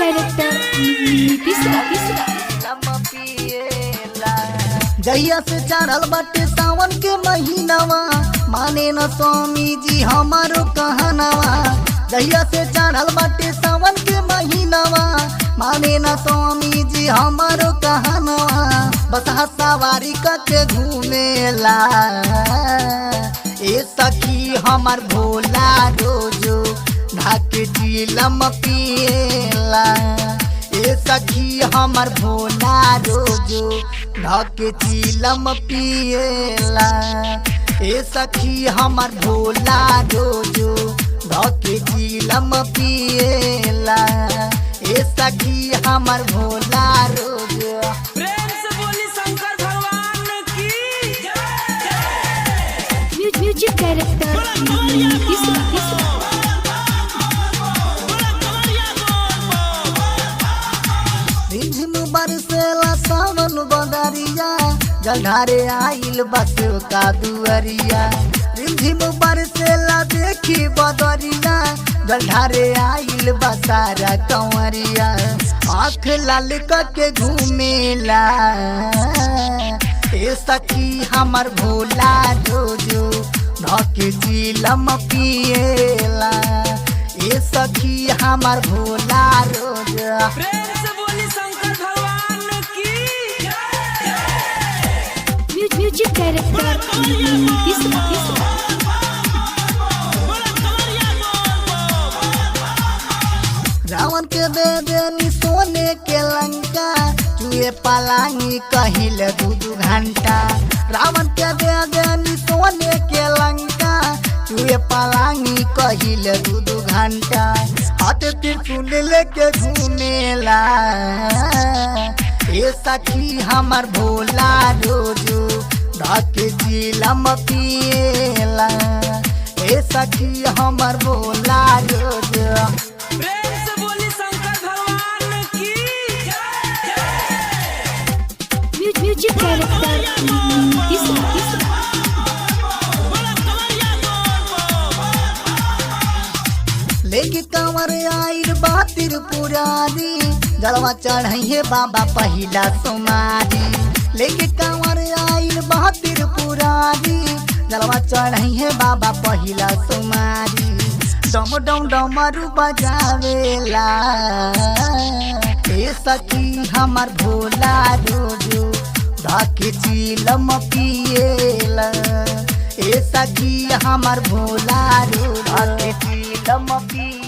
Director Nitish जहिया से चढ़ल बाटे सावन के महीनावा, माने न स्वामी जी हमारो कहनावा। जहिया से चढ़ल बाटे सावन के महीनावा, माने न स्वामी जी हमारो कहनावा। बसहा सवारी करके घूमेला ए सखी हमर भोला रोजो ढाके चिलम पिएला। ए सखी हमर भोला रोजो ढाके चिलम पिएला। ए सखी हमर भोला रोजो ढाके चिलम पिएला। ए सखी हमर भोला रोजो। प्रेम से बोली शंकर भगवान की म्यूजिक डायरेक्टर नीतीश रिझिम बरसेला सावन बदरिया, जलधारे आइल बस का दुअरिया। रिझिम बरसेला देखी बदरिया, जलधारे आइल बसारा कंवरिया। आँख लाल करके घूमेला ए सखी हमर भोला रोजो ढाके चिलम पिएला। ए सखी हमर भोला रोजो। प्रेम से बोली शंकर भगवान की म्यूजिक डायरेक्टर नीतीश रावण के दे देनी सोने के लंका, चुए पलांगी कहिल दू घंटा। रावण के दे देनी सोने के लंका, चुए पलांगी कहिल दू घंटा। हाथ त्रिशूल लेके घूमेला ए सखी हमर भोला रोजो ढाके चिलम पिएला। ए सखी हमर भोला रोजो। प्रेम से बोली शंकर भगवान की म्यूजिक डायरेक्टर नीतीश लेके कंवर आइल बातिर पुरारी, जलवा चढ़े बाबा पहिला सोमारी। लेके कंवर आइल बातिर पुरारी, जलवा चढ़े बाबा पहिला सोमारी। डम डम डमरू बजावेला ए सखी हमर भोला रोजो ढाके चिलम पिएला। ए सखी हमर भोला रोजो ढाके चिलम पिएला।